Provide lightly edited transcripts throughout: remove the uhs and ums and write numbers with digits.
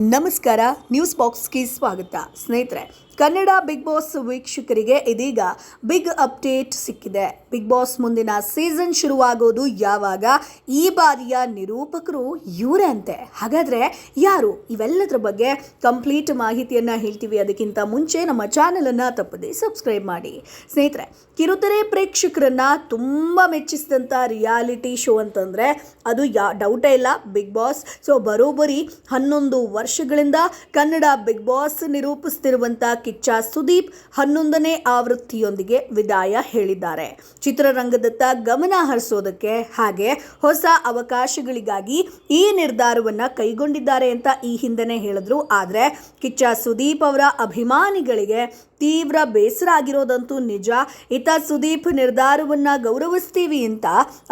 ನಮಸ್ಕಾರ, ನ್ಯೂಸ್ ಬಾಕ್ಸ್ಗೆ ಸ್ವಾಗತ. ಸ್ನೇಹಿತರೆ, ಕನ್ನಡ ಬಿಗ್ ಬಾಸ್ ವೀಕ್ಷಕರಿಗೆ ಇದೀಗ ಬಿಗ್ ಅಪ್ಡೇಟ್ ಸಿಕ್ಕಿದೆ. ಬಿಗ್ ಬಾಸ್ ಮುಂದಿನ ಸೀಸನ್ ಶುರುವಾಗೋದು ಯಾವಾಗ? ಈ ಬಾರಿಯ ನಿರೂಪಕರು ಇವರೇ ಅಂತೆ. ಹಾಗಾದರೆ ಯಾರು? ಇವೆಲ್ಲದರ ಬಗ್ಗೆ ಕಂಪ್ಲೀಟ್ ಮಾಹಿತಿಯನ್ನು ಹೇಳ್ತೀವಿ. ಅದಕ್ಕಿಂತ ಮುಂಚೆ ನಮ್ಮ ಚಾನಲನ್ನು ತಪ್ಪದೆ ಸಬ್ಸ್ಕ್ರೈಬ್ ಮಾಡಿ. ಸ್ನೇಹಿತರೆ, ಕಿರುತೆರೆ ಪ್ರೇಕ್ಷಕರನ್ನ ತುಂಬ ಮೆಚ್ಚಿಸಿದಂಥ ರಿಯಾಲಿಟಿ ಶೋ ಅಂತಂದರೆ ಅದು ಡೌಟೇ ಇಲ್ಲ, ಬಿಗ್ ಬಾಸ್. ಸೊ ಬರೋಬ್ಬರಿ 11 ವರ್ಷಗಳಿಂದ ಕನ್ನಡ ಬಿಗ್ ಬಾಸ್ ನಿರೂಪಿಸುತ್ತಿರುವಂಥ ಕಿಚ್ಚ ಸುದೀಪ್ 11ನೇ ಆವೃತ್ತಿಯೊಂದಿಗೆ ವಿದಾಯ ಹೇಳಿದ್ದಾರೆ. ಚಿತ್ರರಂಗದತ್ತ ಗಮನ ಹರಿಸೋದಕ್ಕೆ ಹಾಗೆ ಹೊಸ ಅವಕಾಶಗಳಿಗಾಗಿ ಈ ನಿರ್ಧಾರವನ್ನು ಕೈಗೊಂಡಿದ್ದಾರೆ ಅಂತ ಈ ಹಿಂದೆನೇ ಹೇಳಿದ್ರು. ಆದರೆ ಕಿಚ್ಚ ಸುದೀಪ್ ಅವರ ಅಭಿಮಾನಿಗಳಿಗೆ ತೀವ್ರ ಬೇಸರ ಆಗಿರೋದಂತೂ ನಿಜ. ಸುದೀಪ್ ನಿರ್ಧಾರವನ್ನು ಗೌರವಿಸ್ತೀವಿ ಅಂತ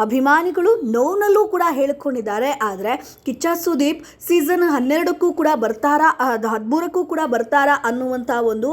ಅಭಿಮಾನಿಗಳು ನೋವ್ನಲ್ಲೂ ಕೂಡ ಹೇಳಿಕೊಂಡಿದ್ದಾರೆ. ಆದರೆ ಕಿಚ್ಚ ಸುದೀಪ್ ಸೀಸನ್ 12ಕ್ಕೂ ಕೂಡ ಬರ್ತಾರಾ, 13ಕ್ಕೂ ಕೂಡ ಬರ್ತಾರಾ ಅನ್ನುವಂಥ ಒಂದು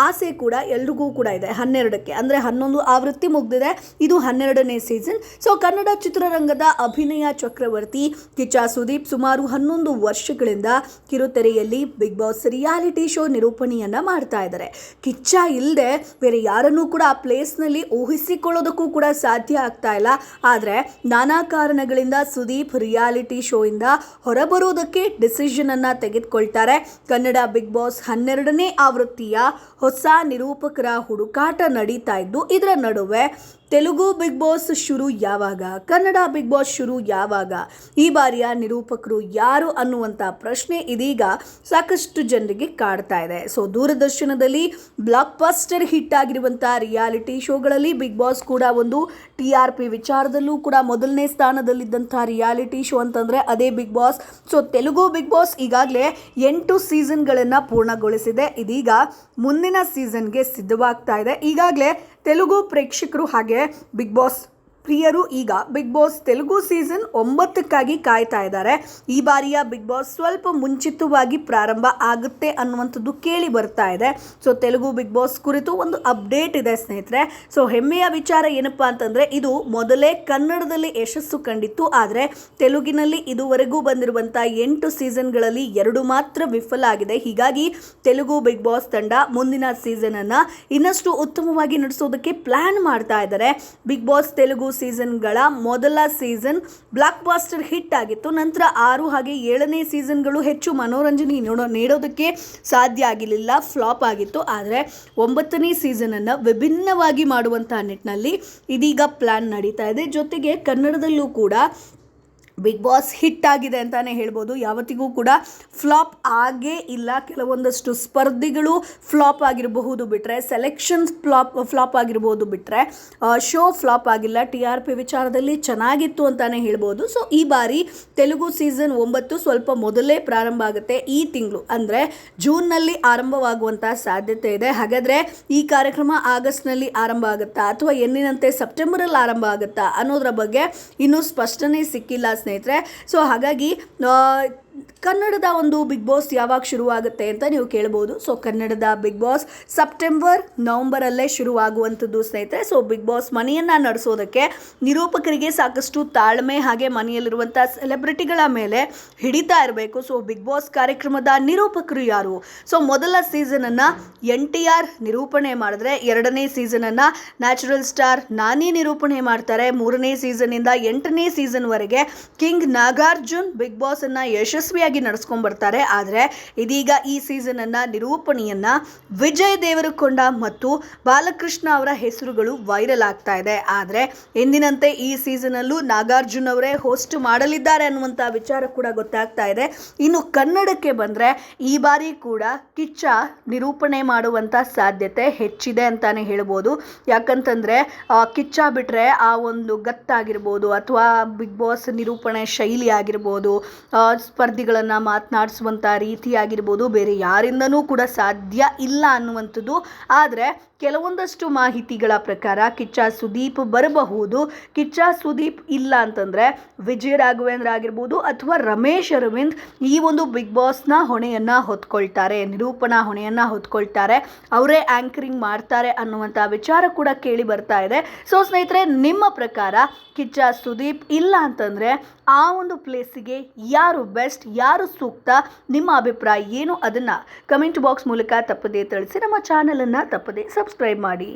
ಆಸೆ ಕೂಡ ಎಲ್ರಿಗೂ ಕೂಡ ಇದೆ. 12ಕ್ಕೆ ಅಂದರೆ 11 ಆವೃತ್ತಿ ಮುಗಿದಿದೆ, ಇದು 12ನೇ ಸೀಸನ್. ಸೊ ಕನ್ನಡ ಚಿತ್ರರಂಗದ ಅಭಿನಯ ಚಕ್ರವರ್ತಿ ಕಿಚ್ಚ ಸುದೀಪ್ ಸುಮಾರು 11 ವರ್ಷಗಳಿಂದ ಕಿರುತೆರೆಯಲ್ಲಿ ಬಿಗ್ ಬಾಸ್ ರಿಯಾಲಿಟಿ ಶೋ ನಿರೂಪಣೆಯನ್ನು ಮಾಡ್ತಾ ಇದ್ದಾರೆ. ಕಿಚ್ಚ ಇಲ್ಲದೆ ಬೇರೆ ಯಾರನ್ನೂ ಕೂಡ ಆ ಪ್ಲೇಸ್ನಲ್ಲಿ ಊಹಿಸಿಕೊಳ್ಳೋದಕ್ಕೂ ಕೂಡ ಸಾಧ್ಯ ಆಗ್ತಾ ಇಲ್ಲ. ಆದರೆ ನಾನಾ ಕಾರಣಗಳಿಂದ ಸುದೀಪ್ ರಿಯಾಲಿಟಿ ಶೋ ಇಂದ ಹೊರಬರೋದಕ್ಕೆ ಡಿಸಿಷನ್ ಅನ್ನ ತೆಗೆದುಕೊಳ್ತಾರೆ. ಕನ್ನಡ ಬಿಗ್ ಬಾಸ್ 12ನೇ ಆವೃತ್ತಿಯ ಹೊಸ ನಿರೂಪಕರ ಹುಡುಕಾಟ ನಡೀತಾ ಇದ್ದು, ಇದರ ನಡುವೆ ತೆಲುಗು ಬಿಗ್ ಬಾಸ್ ಶುರು ಯಾವಾಗ, ಕನ್ನಡ ಬಿಗ್ ಬಾಸ್ ಶುರು ಯಾವಾಗ, ಈ ಬಾರಿಯ ನಿರೂಪಕರು ಯಾರು ಅನ್ನುವಂಥ ಪ್ರಶ್ನೆ ಇದೀಗ ಸಾಕಷ್ಟು ಜನರಿಗೆ ಕಾಡ್ತಾ ಇದೆ. ಸೊ ದೂರದರ್ಶನದಲ್ಲಿ ಬ್ಲಾಕ್ ಬಸ್ಟರ್ ಹಿಟ್ ಆಗಿರುವಂಥ ರಿಯಾಲಿಟಿ ಶೋಗಳಲ್ಲಿ ಬಿಗ್ ಬಾಸ್ ಕೂಡ ಒಂದು. TRP ವಿಚಾರದಲ್ಲೂ ಕೂಡ ಮೊದಲನೇ ಸ್ಥಾನದಲ್ಲಿದ್ದಂಥ ರಿಯಾಲಿಟಿ ಶೋ ಅಂತಂದರೆ ಅದೇ Bigg Boss. So Telugu Bigg Boss ಈಗಾಗಲೇ 8 ಸೀಸನ್ಗಳನ್ನು ಪೂರ್ಣಗೊಳಿಸಿದೆ. ಇದೀಗ ಮುಂದಿನ ಸೀಸನ್ಗೆ ಸಿದ್ಧವಾಗ್ತಾ ಇದೆ. ಈಗಾಗಲೇ ತೆಲುಗು ಪ್ರೇಕ್ಷಕರು ಹಾಗೆ ಬಿಗ್ ಬಾಸ್ ಪ್ರಿಯರು ಈಗ ಬಿಗ್ ಬಾಸ್ ತೆಲುಗು ಸೀಸನ್ 9ಕ್ಕಾಗಿ ಕಾಯ್ತಾ ಇದ್ದಾರೆ. ಈ ಬಾರಿಯ ಬಿಗ್ ಬಾಸ್ ಸ್ವಲ್ಪ ಮುಂಚಿತವಾಗಿ ಪ್ರಾರಂಭ ಆಗುತ್ತೆ ಅನ್ನುವಂಥದ್ದು ಕೇಳಿ ಬರ್ತಾ ಇದೆ. ಸೊ ತೆಲುಗು ಬಿಗ್ ಬಾಸ್ ಕುರಿತು ಒಂದು ಅಪ್ಡೇಟ್ ಇದೆ ಸ್ನೇಹಿತರೆ. ಸೊ ಹೆಮ್ಮೆಯ ವಿಚಾರ ಏನಪ್ಪಾ ಅಂತಂದರೆ, ಇದು ಮೊದಲೇ ಕನ್ನಡದಲ್ಲಿ ಯಶಸ್ಸು ಕಂಡಿತ್ತು. ಆದರೆ ತೆಲುಗಿನಲ್ಲಿ ಇದುವರೆಗೂ ಬಂದಿರುವಂಥ 8 ಸೀಸನ್ಗಳಲ್ಲಿ 2 ಮಾತ್ರ ವಿಫಲ ಆಗಿದೆ. ಹೀಗಾಗಿ ತೆಲುಗು ಬಿಗ್ ಬಾಸ್ ತಂಡ ಮುಂದಿನ ಸೀಸನನ್ನು ಇನ್ನಷ್ಟು ಉತ್ತಮವಾಗಿ ನಡೆಸೋದಕ್ಕೆ ಪ್ಲಾನ್ ಮಾಡ್ತಾ ಇದ್ದಾರೆ. ಬಿಗ್ ಬಾಸ್ ತೆಲುಗು ಸೀಸನ್ಗಳ ಮೊದಲ ಸೀಸನ್ ಬ್ಲಾಕ್ ಬಾಸ್ಟರ್ ಹಿಟ್ ಆಗಿತ್ತು. ನಂತರ 6 ಹಾಗೆ 7ನೇ ಸೀಸನ್ಗಳು ಹೆಚ್ಚು ಮನೋರಂಜನೆ ನೀಡೋದಕ್ಕೆ ಸಾಧ್ಯ ಆಗಿರಲಿಲ್ಲ, ಫ್ಲಾಪ್ ಆಗಿತ್ತು. ಆದರೆ 9ನೇ ಸೀಸನನ್ನು ವಿಭಿನ್ನವಾಗಿ ಮಾಡುವಂತಹ ನಿಟ್ಟಿನಲ್ಲಿ ಇದೀಗ ಪ್ಲಾನ್ ನಡೀತಾ ಇದೆ. ಜೊತೆಗೆ ಕನ್ನಡದಲ್ಲೂ ಕೂಡ ಬಿಗ್ ಬಾಸ್ ಹಿಟ್ ಆಗಿದೆ ಅಂತಲೇ ಹೇಳ್ಬೋದು. ಯಾವತ್ತಿಗೂ ಕೂಡ ಫ್ಲಾಪ್ ಆಗೇ ಇಲ್ಲ. ಕೆಲವೊಂದಷ್ಟು ಸ್ಪರ್ಧಿಗಳು ಫ್ಲಾಪ್ ಆಗಿರಬಹುದು ಬಿಟ್ಟರೆ, ಸೆಲೆಕ್ಷನ್ ಫ್ಲಾಪ್ ಆಗಿರ್ಬೋದು ಬಿಟ್ಟರೆ ಶೋ ಫ್ಲಾಪ್ ಆಗಿಲ್ಲ. TRP ವಿಚಾರದಲ್ಲಿ ಚೆನ್ನಾಗಿತ್ತು ಅಂತಲೇ ಹೇಳ್ಬೋದು. ಸೊ ಈ ಬಾರಿ ತೆಲುಗು ಸೀಸನ್ 9 ಸ್ವಲ್ಪ ಮೊದಲೇ ಪ್ರಾರಂಭ ಆಗುತ್ತೆ. ಈ ತಿಂಗಳು ಅಂದರೆ ಜೂನ್ನಲ್ಲಿ ಆರಂಭವಾಗುವಂಥ ಸಾಧ್ಯತೆ ಇದೆ. ಹಾಗಾದರೆ ಈ ಕಾರ್ಯಕ್ರಮ ಆಗಸ್ಟ್ನಲ್ಲಿ ಆರಂಭ ಆಗುತ್ತಾ ಅಥವಾ ಎಂದಿನಂತೆ ಸೆಪ್ಟೆಂಬರಲ್ಲಿ ಆರಂಭ ಆಗುತ್ತಾ ಅನ್ನೋದ್ರ ಬಗ್ಗೆ ಇನ್ನೂ ಸ್ಪಷ್ಟನೆ ಸಿಕ್ಕಿಲ್ಲ ಸ್ನೇಹಿತರೆ. ಸೊ ಹಾಗಾಗಿ ಕನ್ನಡದ ಒಂದು ಬಿಗ್ ಬಾಸ್ ಯಾವಾಗ ಶುರುವಾಗುತ್ತೆ ಅಂತ ನೀವು ಕೇಳ್ಬೋದು. ಸೊ ಕನ್ನಡದ ಬಿಗ್ ಬಾಸ್ ಸೆಪ್ಟೆಂಬರ್ ನವಂಬರಲ್ಲೇ ಶುರುವಾಗುವಂಥದ್ದು ಸ್ನೇಹಿತರೆ. ಸೊ ಬಿಗ್ ಬಾಸ್ ಮನೆಯನ್ನು ನಡೆಸೋದಕ್ಕೆ ನಿರೂಪಕರಿಗೆ ಸಾಕಷ್ಟು ತಾಳ್ಮೆ ಹಾಗೆ ಮನೆಯಲ್ಲಿರುವಂಥ ಸೆಲೆಬ್ರಿಟಿಗಳ ಮೇಲೆ ಹಿಡಿತಾ ಇರಬೇಕು. ಸೊ ಬಿಗ್ ಬಾಸ್ ಕಾರ್ಯಕ್ರಮದ ನಿರೂಪಕರು ಯಾರು? ಸೊ ಮೊದಲ ಸೀಸನನ್ನು NTR ನಿರೂಪಣೆ ಮಾಡಿದ್ರೆ, 2ನೇ ಸೀಸನನ್ನು ನ್ಯಾಚುರಲ್ ಸ್ಟಾರ್ ನಾನಿ ನಿರೂಪಣೆ ಮಾಡ್ತಾರೆ. 3ನೇ ಸೀಸನ್ನಿಂದ 8ನೇ ಸೀಸನ್ವರೆಗೆ ಕಿಂಗ್ ನಾಗಾರ್ಜುನ್ ಬಿಗ್ ಬಾಸನ್ನು ಯಶಸ್ವಿಯಾಗಿ ನಡೆಸ್ಕೊಂಡು ಬರ್ತಾರೆ. ಆದರೆ ಇದೀಗ ಈ ಸೀಸನನ್ನು ನಿರೂಪಣೆಯನ್ನು ವಿಜಯ್ ದೇವರಕೊಂಡ ಮತ್ತು ಬಾಲಕೃಷ್ಣ ಅವರ ಹೆಸರುಗಳು ವೈರಲ್ ಆಗ್ತಾ ಇದೆ. ಆದರೆ ಎಂದಿನಂತೆ ಈ ಸೀಸನಲ್ಲೂ ನಾಗಾರ್ಜುನ್ ಅವರೇ ಹೋಸ್ಟ್ ಮಾಡಲಿದ್ದಾರೆ ಅನ್ನುವಂಥ ವಿಚಾರ ಕೂಡ ಗೊತ್ತಾಗ್ತಾ ಇದೆ. ಇನ್ನು ಕನ್ನಡಕ್ಕೆ ಬಂದರೆ ಈ ಬಾರಿ ಕೂಡ ಕಿಚ್ಚ ನಿರೂಪಣೆ ಮಾಡುವಂಥ ಸಾಧ್ಯತೆ ಹೆಚ್ಚಿದೆ ಅಂತಾನೆ ಹೇಳ್ಬೋದು. ಯಾಕಂತಂದರೆ ಕಿಚ್ಚ ಬಿಟ್ಟರೆ ಆ ಒಂದು ಗತ್ತಾಗಿರ್ಬೋದು ಅಥವಾ ಬಿಗ್ ಬಾಸ್ ನಿರೂಪಣೆ ಶೈಲಿ ಆಗಿರ್ಬೋದು, ಸ್ಪರ್ಧಿಗಳನ್ನು ಮಾತನಾಡಿಸುವಂಥ ರೀತಿ ಆಗಿರ್ಬೋದು, ಬೇರೆ ಯಾರಿಂದನೂ ಕೂಡ ಸಾಧ್ಯ ಇಲ್ಲ ಅನ್ನುವಂಥದ್ದು. ಆದರೆ ಕೆಲವೊಂದಷ್ಟು ಮಾಹಿತಿಗಳ ಪ್ರಕಾರ ಕಿಚ್ಚ ಸುದೀಪ್ ಬರಬಹುದು. ಕಿಚ್ಚ ಸುದೀಪ್ ಇಲ್ಲ ಅಂತಂದರೆ ವಿಜಯ ರಾಘವೇಂದ್ರ ಆಗಿರ್ಬೋದು ಅಥವಾ ರಮೇಶ್ ಅರವಿಂದ್ ಈ ಒಂದು ಬಿಗ್ ಬಾಸ್ನ ಹೊಣೆಯನ್ನು ಹೊತ್ಕೊಳ್ತಾರೆ, ನಿರೂಪಣಾ ಹೊಣೆಯನ್ನು ಹೊತ್ಕೊಳ್ತಾರೆ, ಅವರೇ ಆ್ಯಂಕರಿಂಗ್ ಮಾಡ್ತಾರೆ ಅನ್ನುವಂಥ ವಿಚಾರ ಕೂಡ ಕೇಳಿ ಬರ್ತಾ ಇದೆ. ಸೊ ಸ್ನೇಹಿತರೆ, ನಿಮ್ಮ ಪ್ರಕಾರ ಕಿಚ್ಚ ಸುದೀಪ್ ಇಲ್ಲ ಅಂತಂದರೆ ಆ ಒಂದು ಪ್ಲೇಸಿಗೆ ಯಾರು ಬೆಸ್ಟ್ ಬೆಸ್ಟ್, ಯಾರು ಸೂಕ್ತ, ನಿಮ್ಮ ಅಭಿಪ್ರಾಯ ಏನು ಅದನ್ನು ಕಮೆಂಟ್ ಬಾಕ್ಸ್ ಮೂಲಕ ತಪ್ಪದೇ ತಿಳಿಸಿ. ನಮ್ಮ ಚಾನಲನ್ನು ತಪ್ಪದೇ ಸಬ್ಸ್ಕ್ರೈಬ್ ಮಾಡಿ.